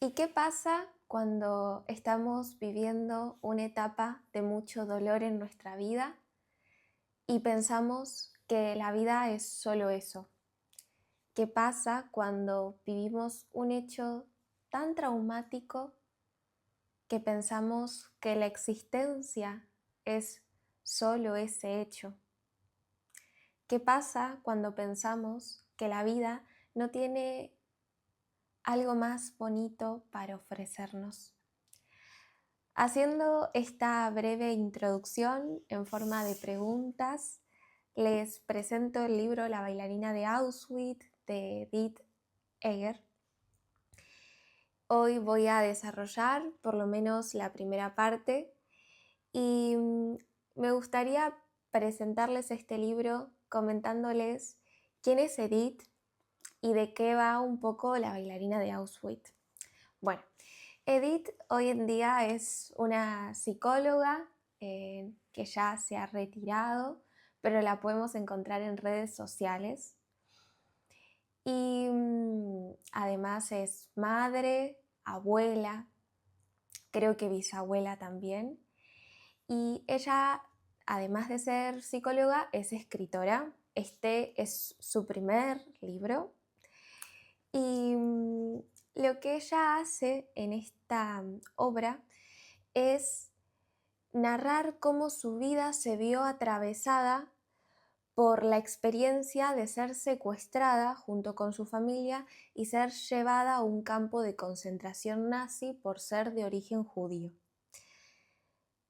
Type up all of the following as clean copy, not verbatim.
¿Y qué pasa cuando estamos viviendo una etapa de mucho dolor en nuestra vida y pensamos que la vida es solo eso? ¿Qué pasa cuando vivimos un hecho tan traumático que pensamos que la existencia es solo ese hecho? ¿Qué pasa cuando pensamos que la vida no tiene algo más bonito para ofrecernos? Haciendo esta breve introducción en forma de preguntas, les presento el libro La bailarina de Auschwitz de Edith Eger. Hoy voy a desarrollar por lo menos la primera parte y me gustaría presentarles este libro comentándoles quién es Edith y de qué va un poco La bailarina de Auschwitz. Bueno, Edith hoy en día es una psicóloga que ya se ha retirado, pero la podemos encontrar en redes sociales. Y además es madre, abuela, creo que bisabuela también. Y ella, además de ser psicóloga, es escritora. Este es su primer libro. Y lo que ella hace en esta obra es narrar cómo su vida se vio atravesada por la experiencia de ser secuestrada junto con su familia y ser llevada a un campo de concentración nazi por ser de origen judío.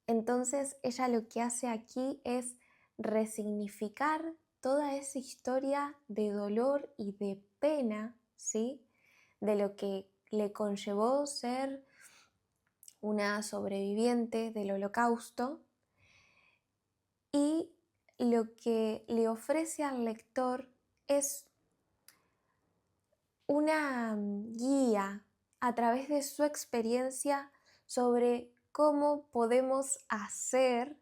Entonces ella lo que hace aquí es resignificar toda esa historia de dolor y de pena, ¿sí?, de lo que le conllevó ser una sobreviviente del Holocausto, y lo que le ofrece al lector es una guía a través de su experiencia sobre cómo podemos hacer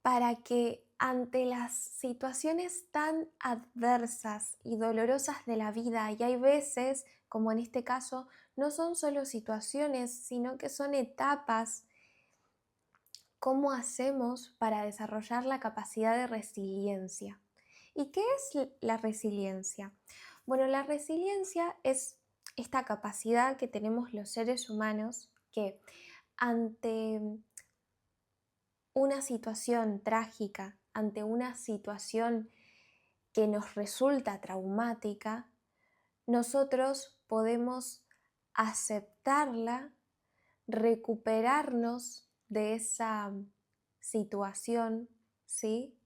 para que ante las situaciones tan adversas y dolorosas de la vida, y hay veces, como en este caso, no son solo situaciones, sino que son etapas, ¿cómo hacemos para desarrollar la capacidad de resiliencia? ¿Y qué es la resiliencia? Bueno, la resiliencia es esta capacidad que tenemos los seres humanos que ante una situación trágica, ante una situación que nos resulta traumática, nosotros podemos aceptarla, recuperarnos de esa situación, ¿sí?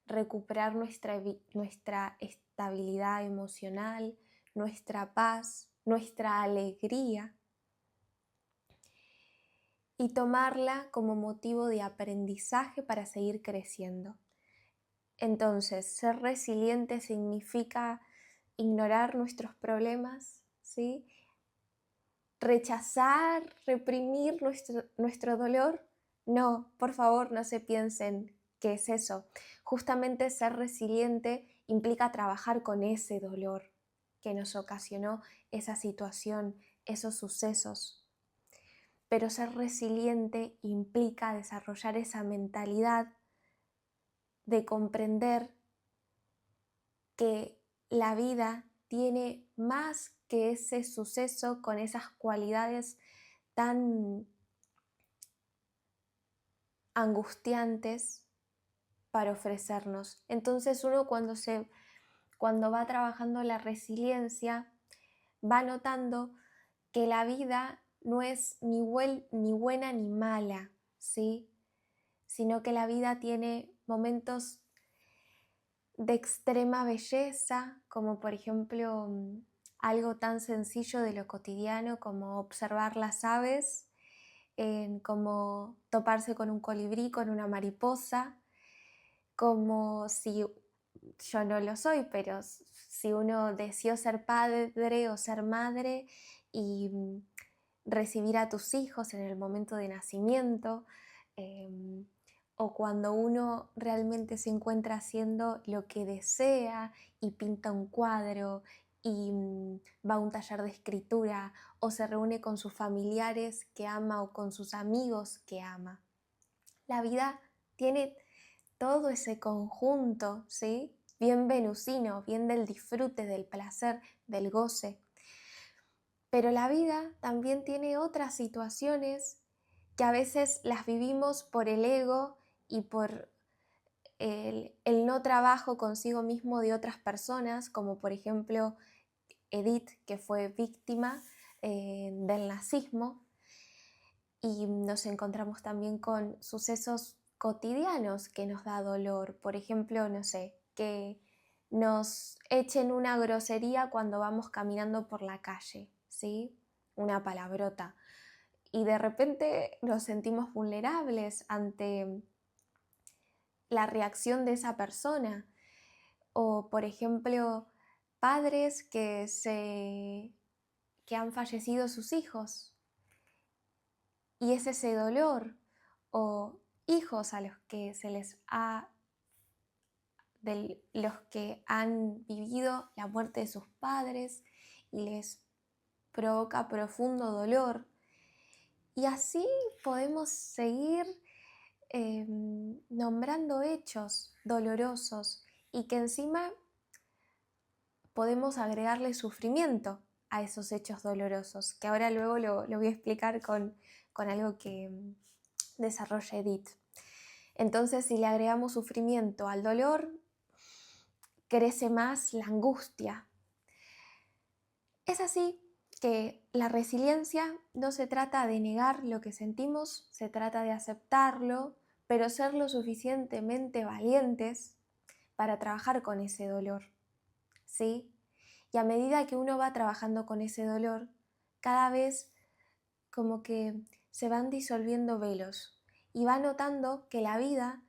Recuperar nuestra estabilidad emocional, nuestra paz, nuestra alegría, y tomarla como motivo de aprendizaje para seguir creciendo. Entonces, ser resiliente significa ignorar nuestros problemas, ¿sí? Rechazar, reprimir nuestro dolor. No, por favor, no se piensen que es eso. Justamente ser resiliente implica trabajar con ese dolor que nos ocasionó esa situación, esos sucesos. Pero ser resiliente implica desarrollar esa mentalidad de comprender que la vida tiene más que ese suceso con esas cualidades tan angustiantes para ofrecernos. Entonces uno cuando va trabajando la resiliencia va notando que la vida no es ni buena ni mala, ¿sí?, sino que la vida tiene momentos de extrema belleza, como por ejemplo algo tan sencillo de lo cotidiano como observar las aves, como toparse con un colibrí, con una mariposa, como si, yo no lo soy, pero si uno deseó ser padre o ser madre y recibir a tus hijos en el momento de nacimiento, o cuando uno realmente se encuentra haciendo lo que desea y pinta un cuadro y va a un taller de escritura o se reúne con sus familiares que ama o con sus amigos que ama. La vida tiene todo ese conjunto, ¿sí? Bien venusino, bien del disfrute, del placer, del goce. Pero la vida también tiene otras situaciones que a veces las vivimos por el ego y por el no trabajo consigo mismo de otras personas, como por ejemplo Edith, que fue víctima del nazismo, y nos encontramos también con sucesos cotidianos que nos da dolor. Por ejemplo, no sé, que nos echen una grosería cuando vamos caminando por la calle, ¿sí? Una palabrota. Y de repente nos sentimos vulnerables ante la reacción de esa persona. O, por ejemplo, padres que han fallecido sus hijos. Y es ese dolor, o hijos a los que se les ha, de los que han vivido la muerte de sus padres y les provoca profundo dolor. Y así podemos seguir nombrando hechos dolorosos y que encima podemos agregarle sufrimiento a esos hechos dolorosos, que ahora luego lo voy a explicar con algo que desarrolla Edith. Entonces, si le agregamos sufrimiento al dolor, crece más la angustia. Es así que la resiliencia no se trata de negar lo que sentimos, se trata de aceptarlo, pero ser lo suficientemente valientes para trabajar con ese dolor, ¿sí? Y a medida que uno va trabajando con ese dolor, cada vez como que se van disolviendo velos y va notando que la vida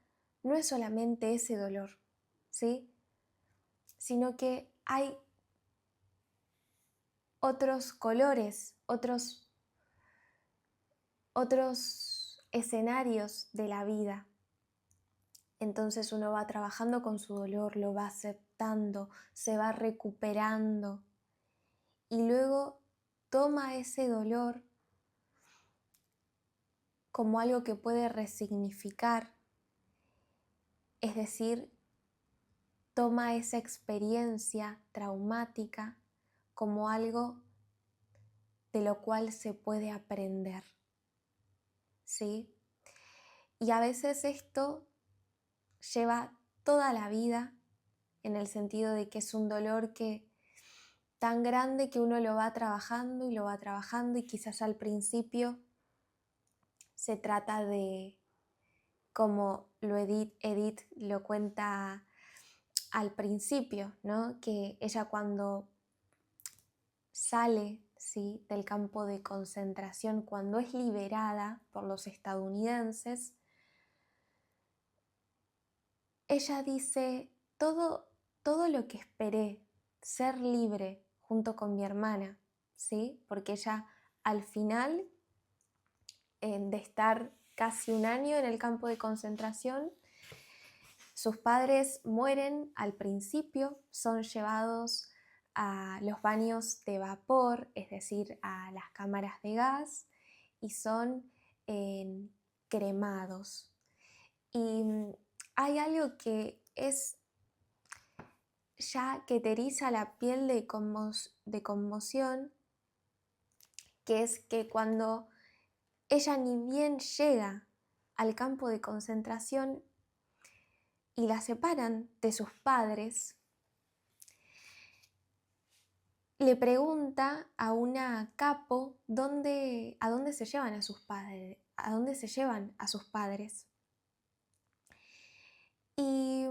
no es solamente ese dolor, ¿sí? Sino que hay otros colores, otros escenarios de la vida. Entonces uno va trabajando con su dolor, lo va aceptando, se va recuperando y luego toma ese dolor como algo que puede resignificar, es decir, toma esa experiencia traumática como algo de lo cual se puede aprender, ¿sí? Y a veces esto lleva toda la vida, en el sentido de que es un dolor que tan grande que uno lo va trabajando y lo va trabajando y quizás al principio se trata de, como Edith lo cuenta al principio, ¿no? Que ella cuando sale, ¿sí?, del campo de concentración, cuando es liberada por los estadounidenses, ella dice, todo lo que esperé, ser libre junto con mi hermana, ¿sí? Porque ella al final de estar casi un año en el campo de concentración, sus padres mueren al principio, son llevados a los baños de vapor, es decir, a las cámaras de gas, y son cremados. Y hay algo que es ya que te eriza la piel de conmoción, que es que cuando ella ni bien llega al campo de concentración y la separan de sus padres, le pregunta a una capo a dónde se llevan a sus padres, a dónde se llevan a sus padres. Y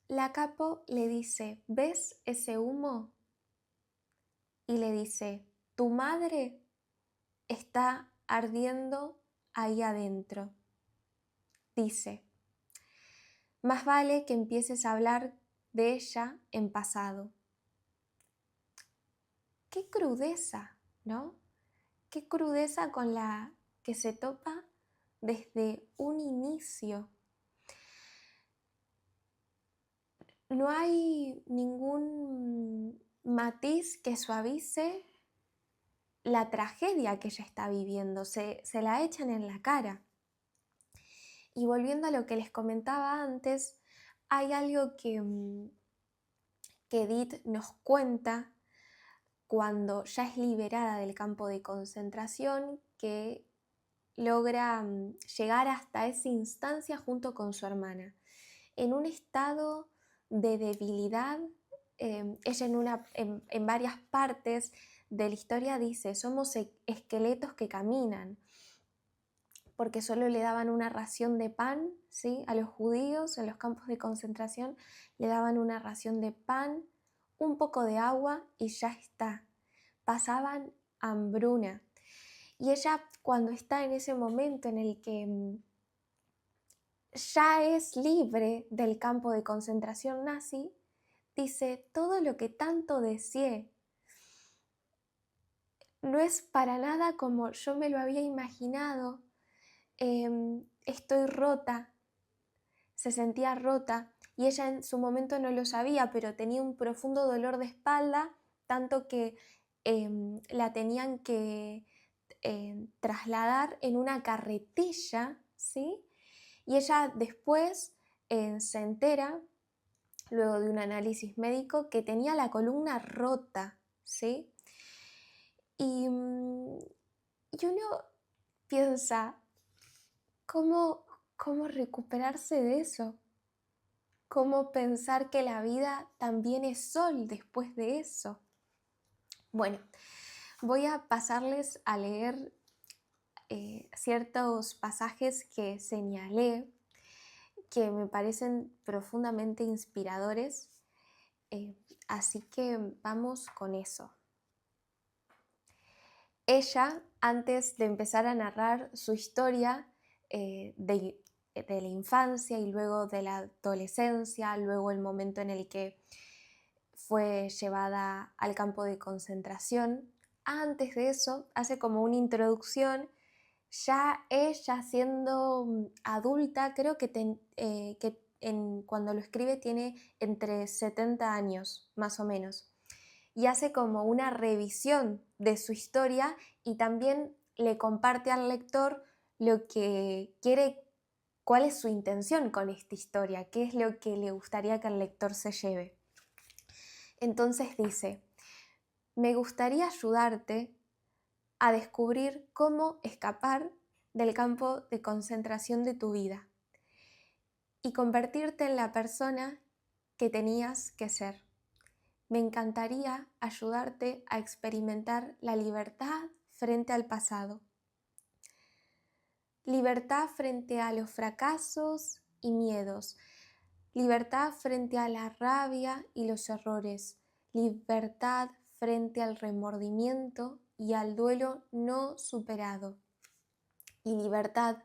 la capo le dice, ¿ves ese humo? Y le dice, tu madre está ardiendo ahí adentro. Dice, más vale que empieces a hablar de ella en pasado. Qué crudeza, ¿no? Qué crudeza con la que se topa desde un inicio. No hay matiz que suavice la tragedia que ella está viviendo, se la echan en la cara. Y volviendo a lo que les comentaba antes, hay algo que Edith nos cuenta cuando ya es liberada del campo de concentración, que logra llegar hasta esa instancia junto con su hermana, en un estado de debilidad. Ella en varias partes de la historia dice, somos esqueletos que caminan, porque solo le daban una ración de pan, ¿sí? A los judíos en los campos de concentración le daban una ración de pan, un poco de agua y ya está. Pasaban hambruna. Y ella, cuando está en ese momento en el que ya es libre del campo de concentración nazi, dice, todo lo que tanto deseé no es para nada como yo me lo había imaginado. Estoy rota, se sentía rota y ella en su momento no lo sabía, pero tenía un profundo dolor de espalda, tanto que la tenían que trasladar en una carretilla, ¿sí? Y ella después se entera, luego de un análisis médico, que tenía la columna rota, ¿sí? Y uno piensa, ¿cómo recuperarse de eso? ¿Cómo pensar que la vida también es sol después de eso? Bueno, voy a pasarles a leer ciertos pasajes que señalé que me parecen profundamente inspiradores, así que vamos con eso. Ella, antes de empezar a narrar su historia de la infancia y luego de la adolescencia, luego el momento en el que fue llevada al campo de concentración, antes de eso hace como una introducción. Ya ella siendo adulta, creo que cuando lo escribe tiene entre 70 años, más o menos, y hace como una revisión de su historia y también le comparte al lector lo que quiere, cuál es su intención con esta historia, qué es lo que le gustaría que el lector se lleve. Entonces dice, me gustaría ayudarte a descubrir cómo escapar del campo de concentración de tu vida y convertirte en la persona que tenías que ser. Me encantaría ayudarte a experimentar la libertad frente al pasado. Libertad frente a los fracasos y miedos. Libertad frente a la rabia y los errores. Libertad frente al remordimiento y al duelo no superado. Y libertad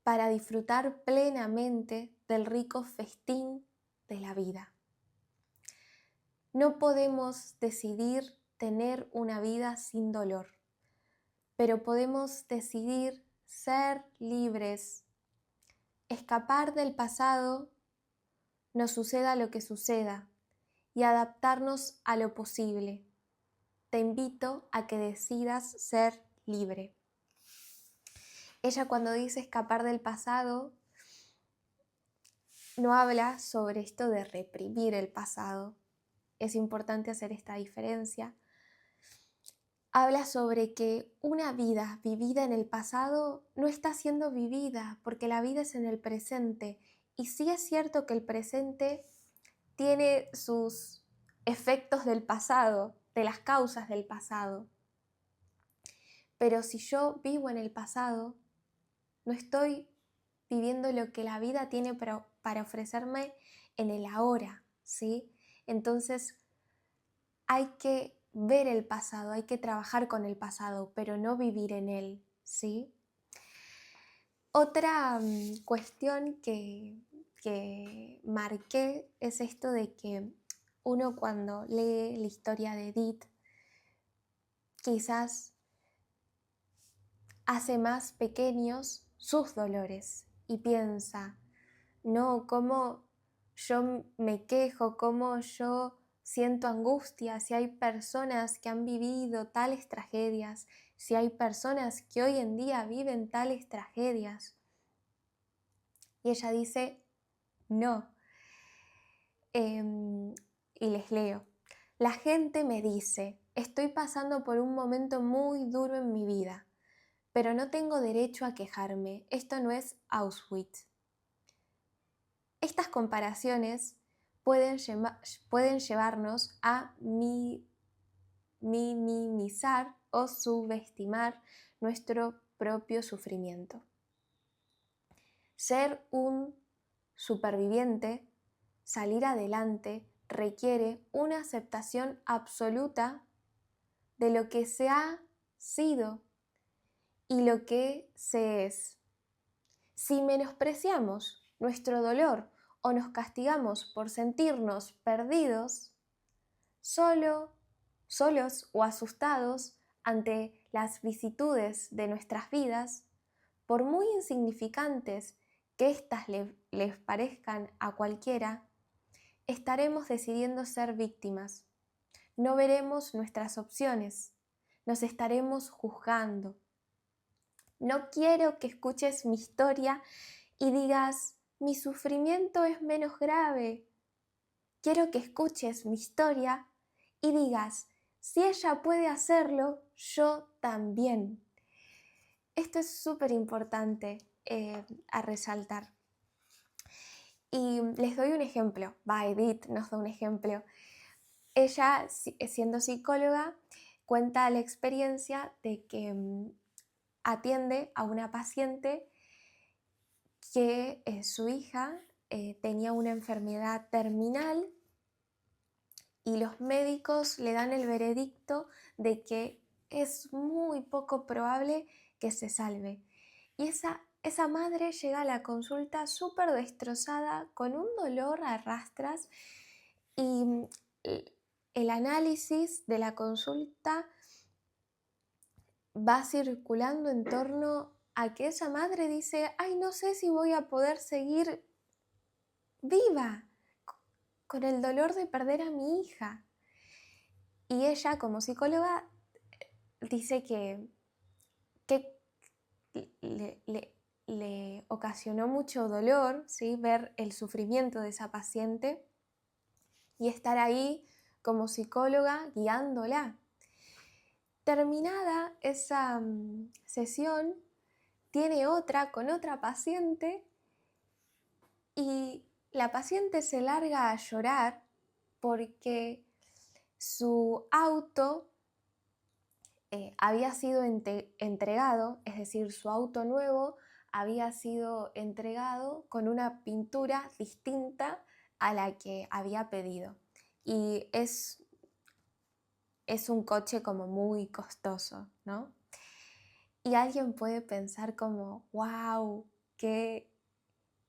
para disfrutar plenamente del rico festín de la vida. No podemos decidir tener una vida sin dolor, pero podemos decidir ser libres, escapar del pasado, nos suceda lo que suceda, y adaptarnos a lo posible. Te invito a que decidas ser libre. Ella, cuando dice escapar del pasado, no habla sobre esto de reprimir el pasado. Es importante hacer esta diferencia. Habla sobre que una vida vivida en el pasado no está siendo vivida, porque la vida es en el presente. Y sí es cierto que el presente tiene sus efectos del pasado, de las causas del pasado. Pero si yo vivo en el pasado, no estoy viviendo lo que la vida tiene para ofrecerme en el ahora, ¿sí? Entonces hay que ver el pasado, hay que trabajar con el pasado, pero no vivir en él, ¿sí? Otra cuestión que marqué es esto de que uno, cuando lee la historia de Edith, quizás hace más pequeños sus dolores y piensa, no, cómo yo me quejo, cómo yo siento angustia, si hay personas que han vivido tales tragedias, si hay personas que hoy en día viven tales tragedias. Y ella dice, no. Y les leo. La gente me dice, estoy pasando por un momento muy duro en mi vida, pero no tengo derecho a quejarme, esto no es Auschwitz. Estas comparaciones pueden llevarnos a minimizar o subestimar nuestro propio sufrimiento. Ser un superviviente, salir adelante, requiere una aceptación absoluta de lo que se ha sido y lo que se es. Si menospreciamos nuestro dolor o nos castigamos por sentirnos perdidos, solos o asustados ante las vicisitudes de nuestras vidas, por muy insignificantes que éstas les parezcan a cualquiera, estaremos decidiendo ser víctimas. No veremos nuestras opciones, nos estaremos juzgando. No quiero que escuches mi historia y digas, mi sufrimiento es menos grave. Quiero que escuches mi historia y digas, si ella puede hacerlo, yo también. Esto es súper importante a resaltar. Y les doy un ejemplo. Edith nos da un ejemplo. Ella, siendo psicóloga, cuenta la experiencia de que atiende a una paciente que su hija tenía una enfermedad terminal y los médicos le dan el veredicto de que es muy poco probable que se salve. Y esa madre llega a la consulta súper destrozada, con un dolor a rastras, y el análisis de la consulta va circulando en torno a que esa madre dice, ay, no sé si voy a poder seguir viva con el dolor de perder a mi hija. Y ella, como psicóloga, dice que le ocasionó mucho dolor, ¿sí?, ver el sufrimiento de esa paciente y estar ahí como psicóloga guiándola. Terminada esa sesión, tiene otra con otra paciente y la paciente se larga a llorar porque su auto había sido entregado, es decir, su auto nuevo había sido entregado con una pintura distinta a la que había pedido. Y es un coche como muy costoso, ¿no? Y alguien puede pensar como, wow, qué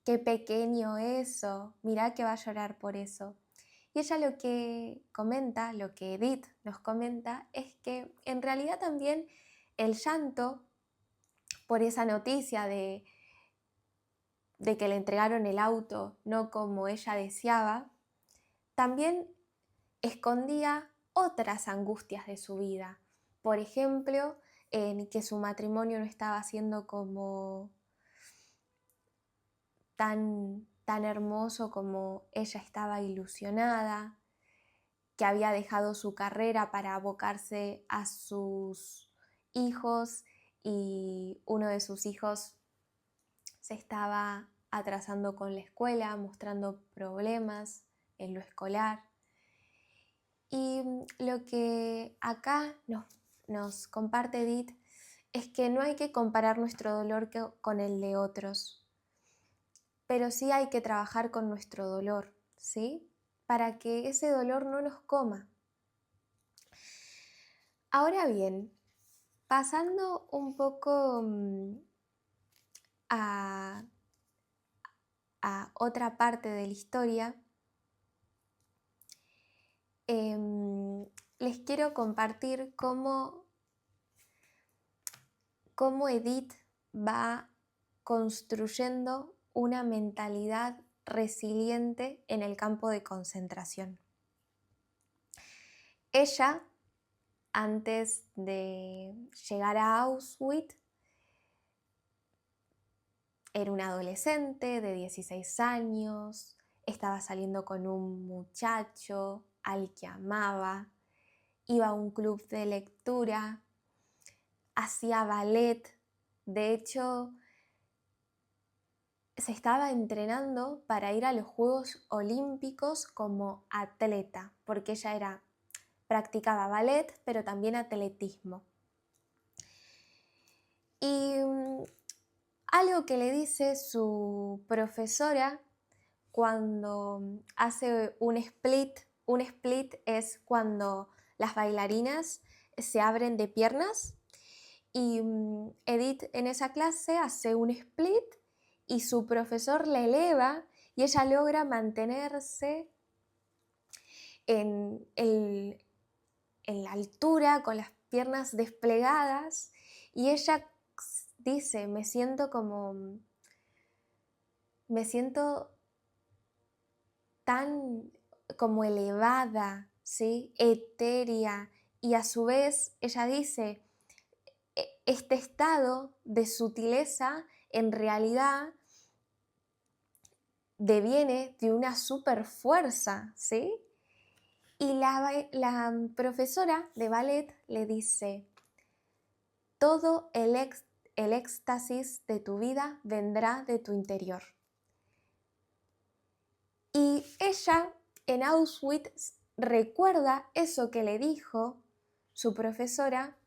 pequeño eso, mirá que va a llorar por eso. Y ella lo que comenta, lo que Edith nos comenta, es que en realidad también el llanto por esa noticia de que le entregaron el auto no como ella deseaba, también escondía otras angustias de su vida. Por ejemplo, en que su matrimonio no estaba siendo como tan hermoso como ella estaba ilusionada, que había dejado su carrera para abocarse a sus hijos y uno de sus hijos se estaba atrasando con la escuela, mostrando problemas en lo escolar. Y lo que acá nos comparte Edith es que no hay que comparar nuestro dolor con el de otros, pero sí hay que trabajar con nuestro dolor, ¿sí?, para que ese dolor no nos coma. Ahora bien, pasando un poco a otra parte de la historia, les quiero compartir cómo Edith va construyendo una mentalidad resiliente en el campo de concentración. Ella, antes de llegar a Auschwitz, era una adolescente de 16 años, estaba saliendo con un muchacho al que amaba, iba a un club de lectura, hacía ballet, de hecho se estaba entrenando para ir a los Juegos Olímpicos como atleta, porque ella practicaba ballet, pero también atletismo. Y algo que le dice su profesora cuando hace un split es cuando las bailarinas se abren de piernas, y Edith en esa clase hace un split y su profesor la eleva y ella logra mantenerse en la altura con las piernas desplegadas, y ella dice, me siento tan como elevada, ¿sí? Etérea, y a su vez ella dice, este estado de sutileza en realidad deviene de una super fuerza, ¿sí? Y la profesora de ballet le dice, todo el éxtasis de tu vida vendrá de tu interior. Y ella en Auschwitz recuerda eso que le dijo su profesora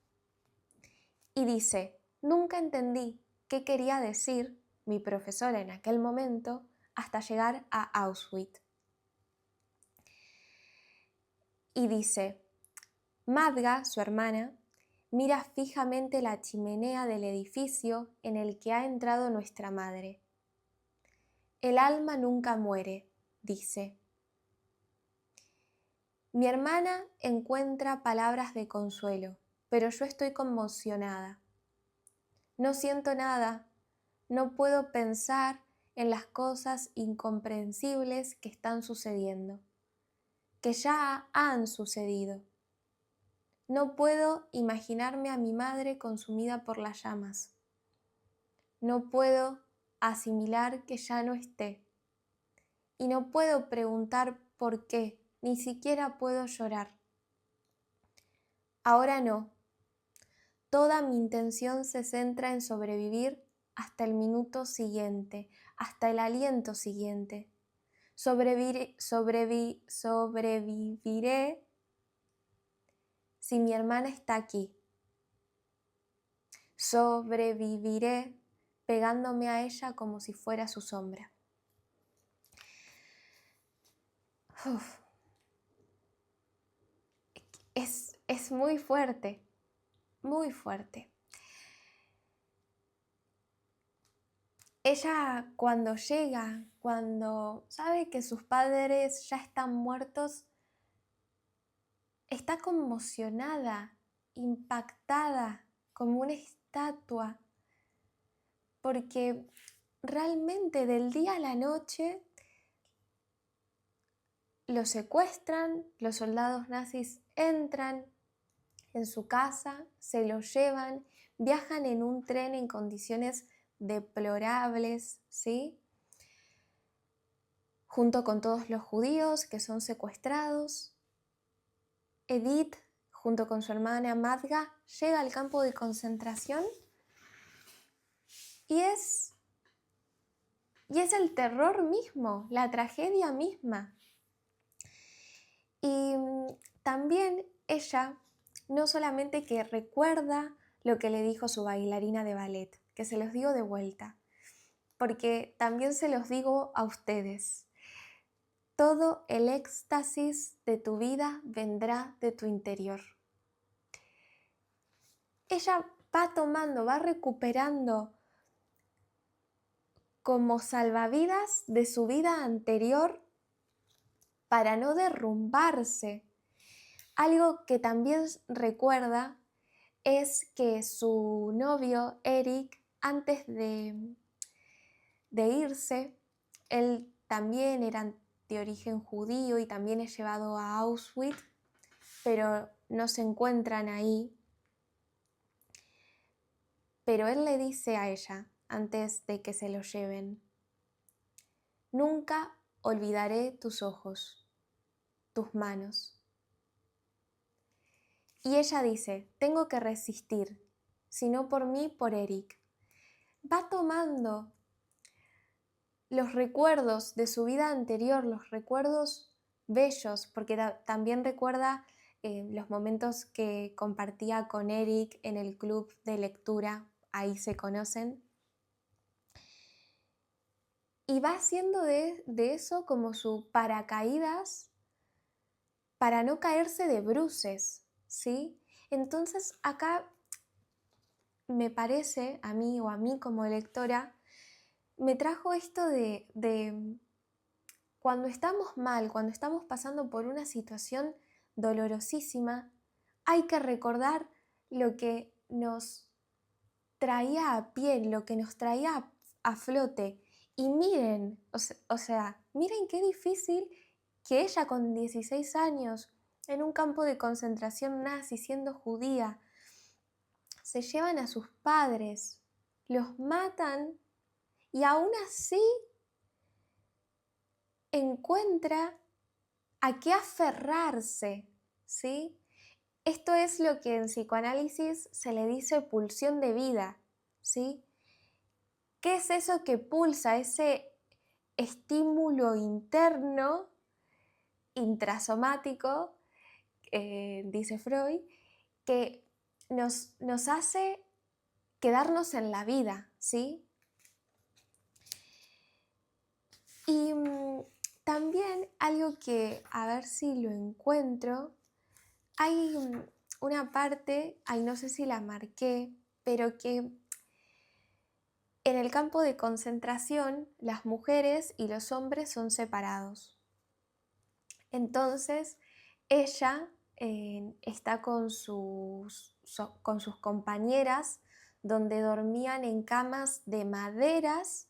y dice, nunca entendí qué quería decir mi profesora en aquel momento hasta llegar a Auschwitz. Y dice, Madga, su hermana, mira fijamente la chimenea del edificio en el que ha entrado nuestra madre. El alma nunca muere, dice. Mi hermana encuentra palabras de consuelo, pero yo estoy conmocionada. No siento nada, no puedo pensar en las cosas incomprensibles que están sucediendo, que ya han sucedido. No puedo imaginarme a mi madre consumida por las llamas. No puedo asimilar que ya no esté. Y no puedo preguntar por qué, ni siquiera puedo llorar. Ahora no. Toda mi intención se centra en sobrevivir hasta el minuto siguiente, hasta el aliento siguiente. Sobreviviré si mi hermana está aquí. Sobreviviré pegándome a ella como si fuera su sombra. Uf. Es muy fuerte, muy fuerte. Ella cuando llega, cuando sabe que sus padres ya están muertos, está conmocionada, impactada, como una estatua, porque realmente del día a la noche lo secuestran, los soldados nazis entran en su casa, se lo llevan, viajan en un tren en condiciones deplorables, ¿sí? Junto con todos los judíos que son secuestrados. Edith, junto con su hermana Madga, llega al campo de concentración y es el terror mismo, la tragedia misma. Y también ella no solamente que recuerda lo que le dijo su bailarina de ballet, que se los digo de vuelta, porque también se los digo a ustedes. Todo el éxtasis de tu vida vendrá de tu interior. Ella va recuperando como salvavidas de su vida anterior para no derrumbarse. Algo que también recuerda es que su novio, Eric, antes de irse, él también era de origen judío y también es llevado a Auschwitz. pero no se encuentran ahí. Pero él le dice a ella, antes de que se lo lleven: nunca olvidaré tus ojos, tus manos. Y ella dice: tengo que resistir, si no por mí, por Eric. Va tomando los recuerdos de su vida anterior, los recuerdos bellos, porque también recuerda los momentos que compartía con Eric en el club de lectura, ahí se conocen. Y va haciendo de eso como su paracaídas para no caerse de bruces, ¿sí? Entonces acá me parece, a mí o a mí como lectora, me trajo esto de cuando estamos mal, cuando estamos pasando por una situación dolorosísima, hay que recordar lo que nos traía a pie, lo que nos traía a flote. Y miren, o sea, miren qué difícil que ella con 16 años, en un campo de concentración nazi, siendo judía, se llevan a sus padres, los matan y aún así encuentra a qué aferrarse, ¿sí? Esto es lo que en psicoanálisis se le dice pulsión de vida, ¿sí? ¿Qué es eso que pulsa, ese estímulo interno, intrasomático, dice Freud, que nos hace quedarnos en la vida, ¿sí? Y también algo que, a ver si lo encuentro, hay una parte, ahí no sé si la marqué, pero que en el campo de concentración las mujeres y los hombres son separados. Entonces ella está con sus compañeras, donde dormían en camas de maderas,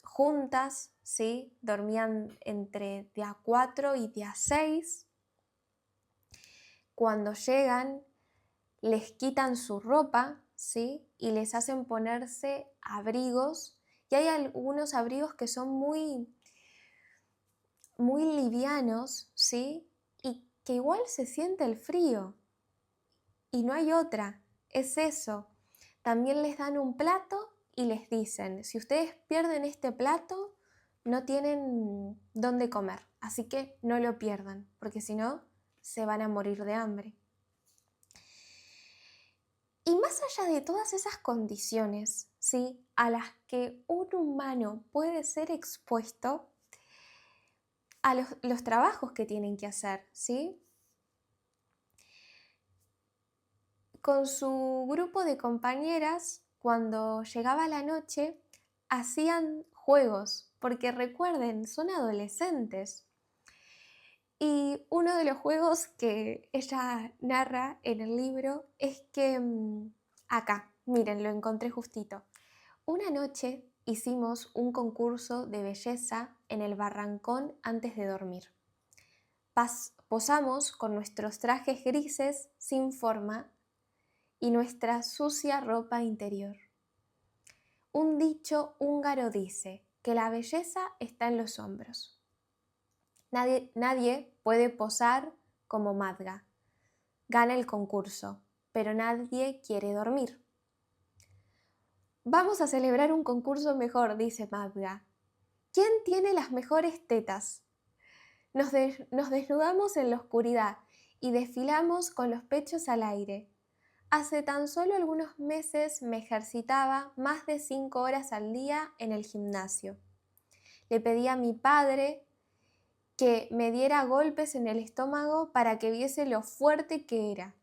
juntas, ¿sí? Dormían entre de a 4 y de a 6. Cuando llegan, les quitan su ropa, ¿sí? Y les hacen ponerse abrigos. Y hay algunos abrigos que son muy livianos, ¿sí? Y que igual se siente el frío. Y no hay otra, es eso. También les dan un plato y les dicen: si ustedes pierden este plato, no tienen dónde comer, así que no lo pierdan, porque si no, se van a morir de hambre. Y más allá de todas esas condiciones, ¿sí?, a las que un humano puede ser expuesto, a los trabajos que tienen que hacer, ¿sí? Con su grupo de compañeras, cuando llegaba la noche, hacían juegos, porque recuerden, son adolescentes. Y uno de los juegos que ella narra en el libro es que, acá, miren, lo encontré justito. Una noche hicimos un concurso de belleza en el barrancón antes de dormir. Posamos con nuestros trajes grises sin forma y nuestra sucia ropa interior. Un dicho húngaro dice que la belleza está en los hombros. Nadie puede posar como Madga. Gana el concurso, pero nadie quiere dormir. Vamos a celebrar un concurso mejor, dice Madga. ¿Quién tiene las mejores tetas? Nos desnudamos en la oscuridad y desfilamos con los pechos al aire. Hace tan solo algunos meses me ejercitaba más de 5 horas al día en el gimnasio. Le pedí a mi padre que me diera golpes en el estómago para que viese lo fuerte que era.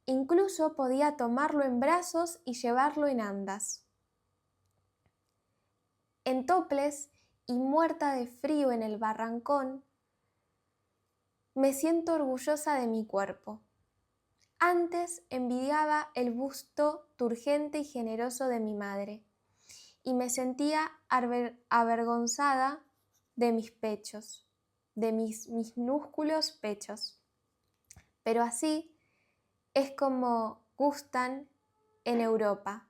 Incluso podía tomarlo en brazos y llevarlo en andas. En toples y muerta de frío en el barrancón, me siento orgullosa de mi cuerpo. Antes envidiaba el busto turgente y generoso de mi madre y me sentía avergonzada de mis pechos. de mis minúsculos pechos. Pero así es como gustan en Europa.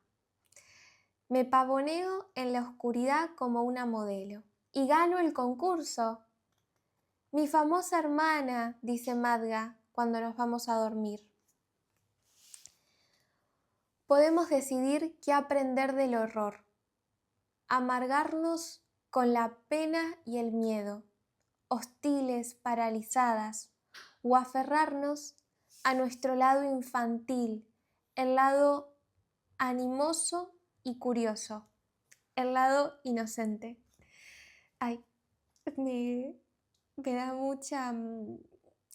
Me pavoneo en la oscuridad como una modelo y gano el concurso. Mi famosa hermana, dice Madga cuando nos vamos a dormir. Podemos decidir qué aprender del horror, amargarnos con la pena y el miedo, hostiles, paralizadas, o aferrarnos a nuestro lado infantil, el lado animoso y curioso, el lado inocente. Ay, me da mucha...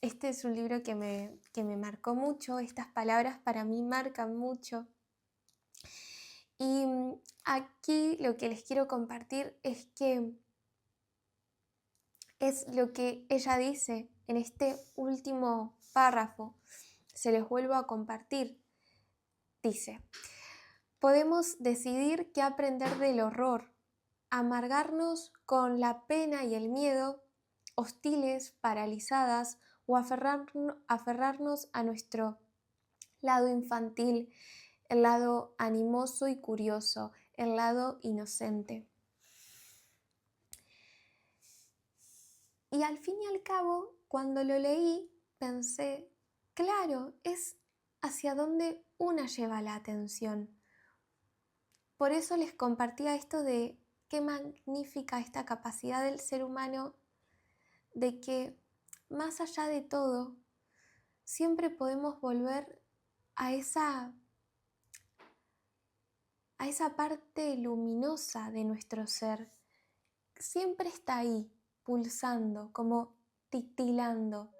Este es un libro que me marcó mucho, estas palabras para mí marcan mucho. Y aquí lo que les quiero compartir es que es lo que ella dice en este último párrafo. Se los vuelvo a compartir. Dice: podemos decidir qué aprender del horror, amargarnos con la pena y el miedo, hostiles, paralizadas, o aferrarnos a nuestro lado infantil, el lado animoso y curioso, el lado inocente. Y al fin y al cabo, cuando lo leí, pensé, claro, es hacia donde una lleva la atención. Por eso les compartía esto de qué magnífica esta capacidad del ser humano de que, más allá de todo, siempre podemos volver a esa parte luminosa de nuestro ser. Siempre está ahí, pulsando, como titilando.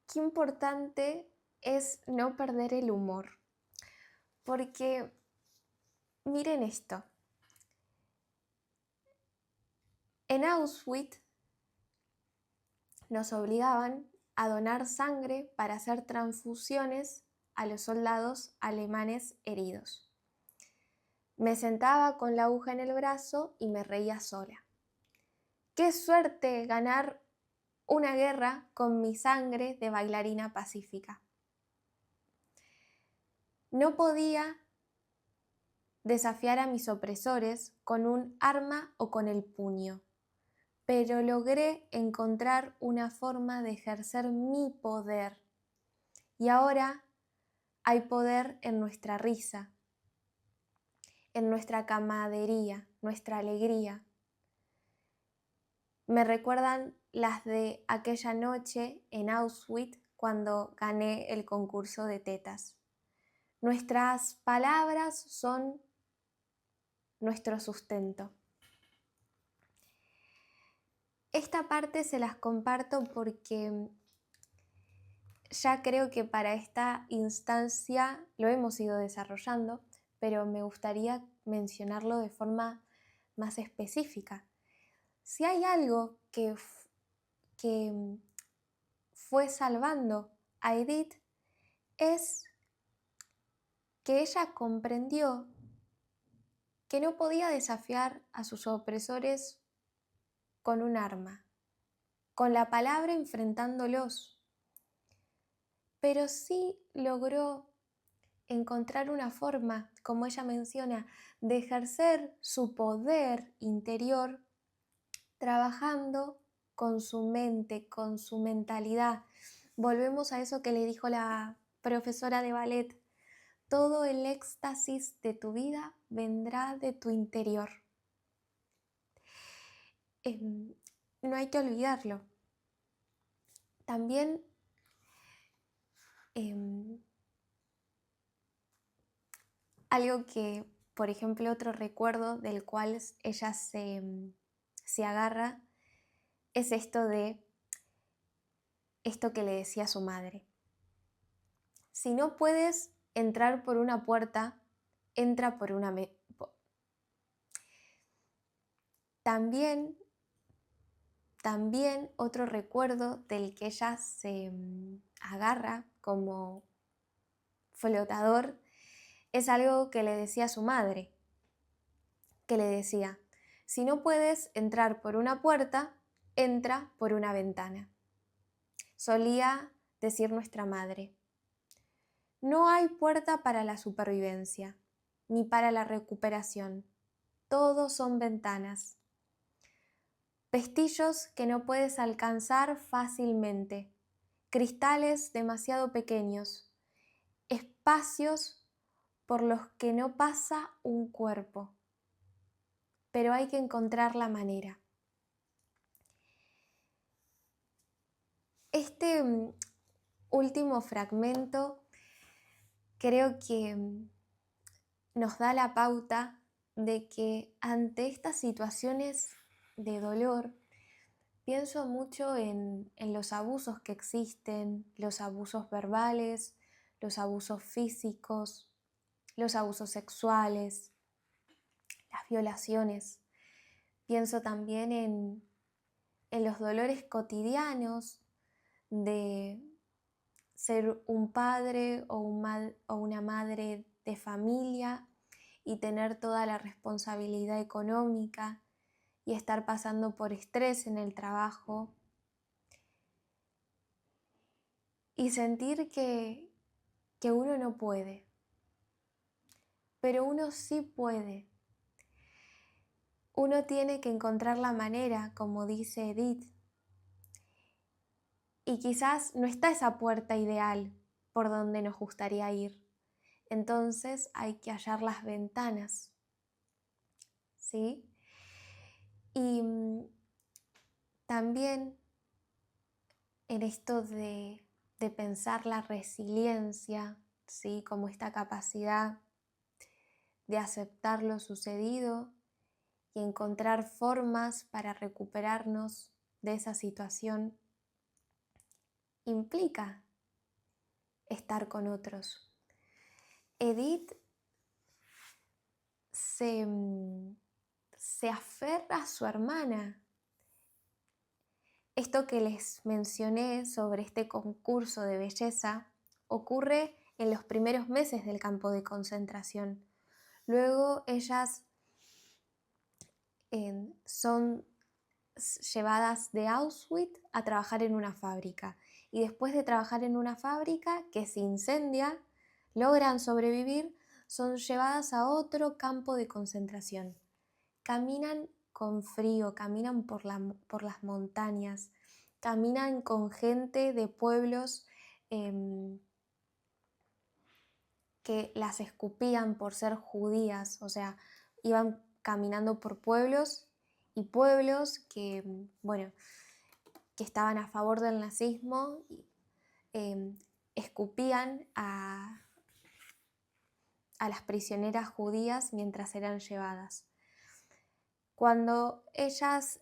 Qué importante es no perder el humor. Porque, miren esto. En Auschwitz nos obligaban a donar sangre para hacer transfusiones a los soldados alemanes heridos. Me sentaba con la aguja en el brazo y me reía sola. ¡Qué suerte ganar una guerra con mi sangre de bailarina pacífica! No podía desafiar a mis opresores con un arma o con el puño, pero logré encontrar una forma de ejercer mi poder. Y ahora hay poder en nuestra risa, en nuestra camaradería, nuestra alegría. Me recuerdan las de aquella noche en Auschwitz cuando gané el concurso de tetas. Nuestras palabras son nuestro sustento. Esta parte se las comparto porque ya creo que para esta instancia lo hemos ido desarrollando, pero me gustaría mencionarlo de forma más específica. Si hay algo que fue salvando a Edith, es que ella comprendió que no podía desafiar a sus opresores con un arma, con la palabra enfrentándolos, pero sí logró encontrar una forma, como ella menciona, de ejercer su poder interior trabajando con su mente, con su mentalidad. Volvemos a eso que le dijo la profesora de ballet: todo el éxtasis de tu vida vendrá de tu interior. No hay que olvidarlo. También algo que, por ejemplo, otro recuerdo del cual ella se agarra es esto que le decía su madre. Si no puedes entrar por una puerta, entra por una... También otro recuerdo del que ella se agarra como flotador es algo que le decía su madre, que le decía: si no puedes entrar por una puerta, entra por una ventana. Solía decir nuestra madre: no hay puerta para la supervivencia, ni para la recuperación. Todos son ventanas. Pestillos que no puedes alcanzar fácilmente, cristales demasiado pequeños, espacios por los que no pasa un cuerpo. Pero hay que encontrar la manera. Este último fragmento creo que nos da la pauta de que ante estas situaciones de dolor, pienso mucho en los abusos que existen, los abusos verbales, los abusos físicos, los abusos sexuales, las violaciones. Pienso también en los dolores cotidianos de ser un padre o una madre de familia y tener toda la responsabilidad económica y estar pasando por estrés en el trabajo y sentir que uno no puede, pero uno sí puede. Uno tiene que encontrar la manera, como dice Edith, y quizás no está esa puerta ideal por donde nos gustaría ir. Entonces hay que hallar las ventanas, ¿sí? Y también en esto de pensar la resiliencia, ¿sí? Como esta capacidad de aceptar lo sucedido y encontrar formas para recuperarnos de esa situación, implica estar con otros. Edith se aferra a su hermana. Esto que les mencioné sobre este concurso de belleza ocurre en los primeros meses del campo de concentración. Luego ellas son llevadas de Auschwitz a trabajar en una fábrica. Y después de trabajar en una fábrica que se incendia, logran sobrevivir, son llevadas a otro campo de concentración. Caminan con frío, caminan por las montañas, caminan con gente de pueblos que las escupían por ser judías, o sea, iban caminando por pueblos y pueblos que, que estaban a favor del nazismo y escupían a las prisioneras judías mientras eran llevadas. Cuando ellas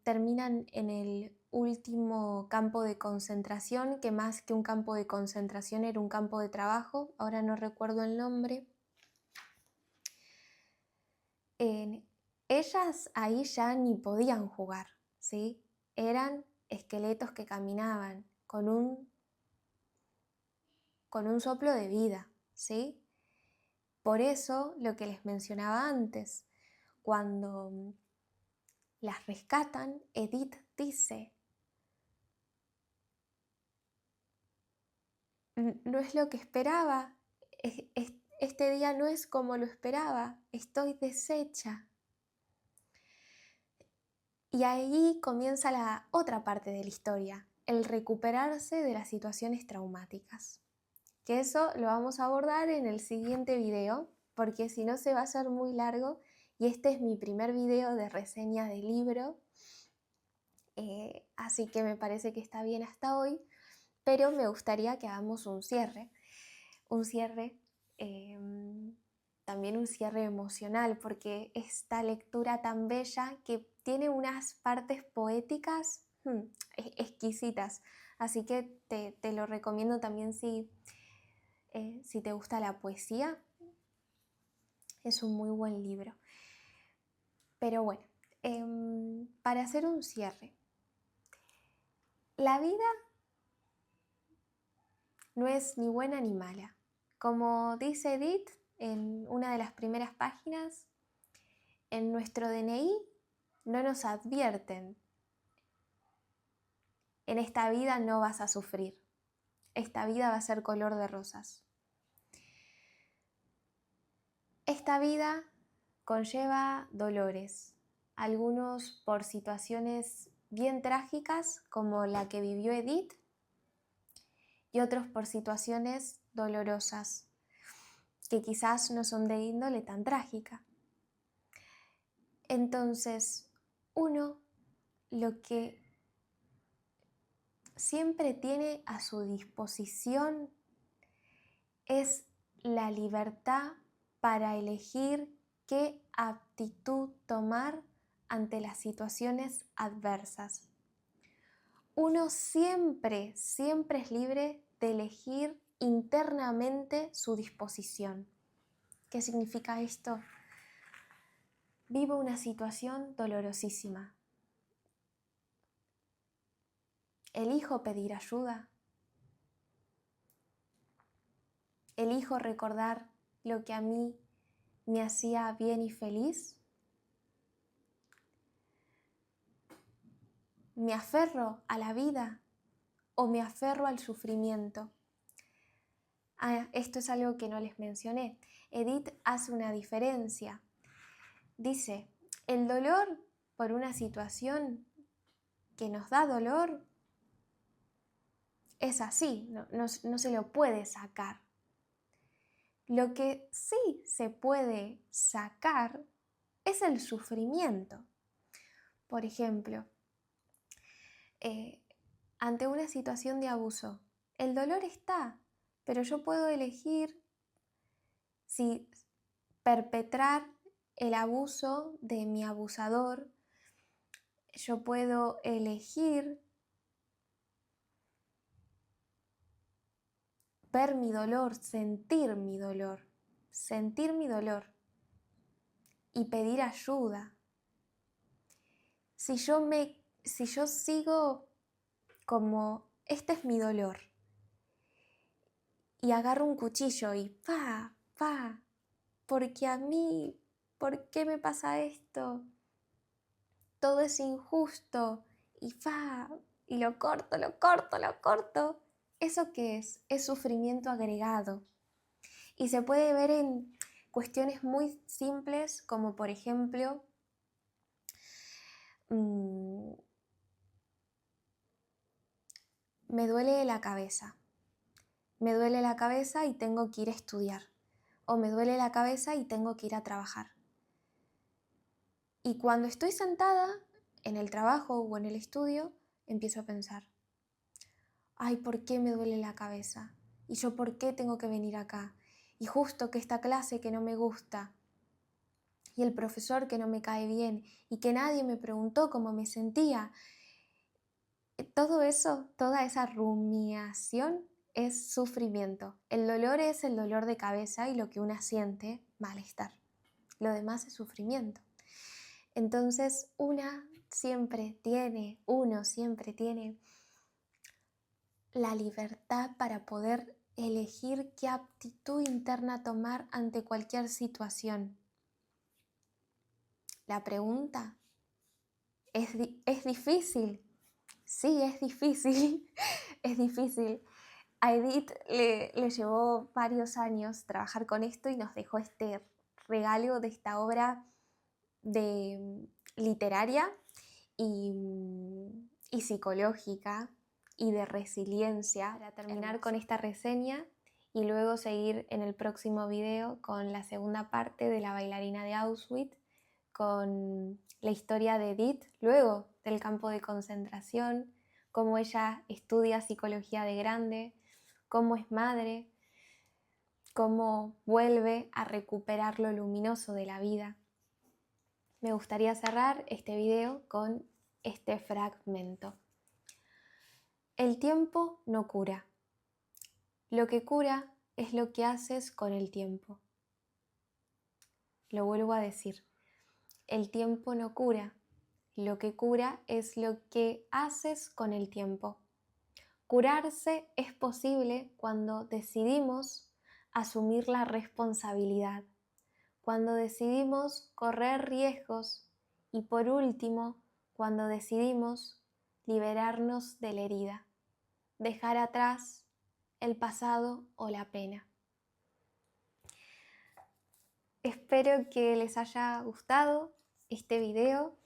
terminan en el último campo de concentración, que más que un campo de concentración era un campo de trabajo, ahora no recuerdo el nombre, ellas ahí ya ni podían jugar, ¿sí? Eran esqueletos que caminaban con un soplo de vida, ¿sí? Por eso lo que les mencionaba antes, cuando las rescatan, Edith dice: no es lo que esperaba, este día no es como lo esperaba, estoy deshecha. Y ahí comienza la otra parte de la historia, el recuperarse de las situaciones traumáticas. Que eso lo vamos a abordar en el siguiente video, porque si no se va a hacer muy largo y este es mi primer video de reseña de libro, así que me parece que está bien hasta hoy, pero me gustaría que hagamos un cierre, también un cierre emocional, porque esta lectura tan bella que tiene unas partes poéticas exquisitas, así que te lo recomiendo también si te gusta la poesía, es un muy buen libro. Pero bueno, para hacer un cierre, la vida no es ni buena ni mala. Como dice Edith en una de las primeras páginas, en nuestro DNI no nos advierten en esta vida no vas a sufrir. Esta vida va a ser color de rosas. Esta vida conlleva dolores, algunos por situaciones bien trágicas como la que vivió Edith y otros por situaciones dolorosas que quizás no son de índole tan trágica. Entonces, uno lo que siempre tiene a su disposición es la libertad para elegir qué actitud tomar ante las situaciones adversas. Uno siempre es libre de elegir internamente su disposición. ¿Qué significa esto? Vivo una situación dolorosísima. ¿Elijo pedir ayuda? ¿Elijo recordar lo que a mí me hacía bien y feliz? ¿Me aferro a la vida o me aferro al sufrimiento? Esto es algo que no les mencioné. Edith hace una diferencia. Dice, el dolor por una situación que nos da dolor es así, no se lo puede sacar. Lo que sí se puede sacar es el sufrimiento. Por ejemplo, ante una situación de abuso, el dolor está, pero yo puedo elegir si perpetrar el abuso de mi abusador. Yo puedo elegir ver mi dolor, sentir mi dolor y pedir ayuda. Si yo sigo como, este es mi dolor, y agarro un cuchillo y porque a mí, ¿por qué me pasa esto? Todo es injusto, y lo corto. ¿Eso qué es? Es sufrimiento agregado. Y se puede ver en cuestiones muy simples, como por ejemplo, me duele la cabeza. Me duele la cabeza y tengo que ir a estudiar. O me duele la cabeza y tengo que ir a trabajar. Y cuando estoy sentada en el trabajo o en el estudio, empiezo a pensar, ay, ¿por qué me duele la cabeza? ¿Y yo por qué tengo que venir acá? Y justo que esta clase que no me gusta, y el profesor que no me cae bien, y que nadie me preguntó cómo me sentía. Todo eso, toda esa rumiación es sufrimiento. El dolor es el dolor de cabeza y lo que una siente, malestar. Lo demás es sufrimiento. Entonces uno siempre tiene la libertad para poder elegir qué actitud interna tomar ante cualquier situación. La pregunta, ¿es difícil? Sí, es difícil, es difícil. A Edith le llevó varios años trabajar con esto y nos dejó este regalo de esta obra literaria y psicológica y de resiliencia. Para terminar con esta reseña y luego seguir en el próximo video con la segunda parte de La bailarina de Auschwitz, con la historia de Edith luego del campo de concentración, cómo ella estudia psicología de grande, cómo es madre, cómo vuelve a recuperar lo luminoso de la vida. Me gustaría cerrar este video con este fragmento. El tiempo no cura. Lo que cura es lo que haces con el tiempo. Lo vuelvo a decir. El tiempo no cura. Lo que cura es lo que haces con el tiempo. Curarse es posible cuando decidimos asumir la responsabilidad, cuando decidimos correr riesgos y por último, cuando decidimos liberarnos de la herida, dejar atrás el pasado o la pena. Espero que les haya gustado este video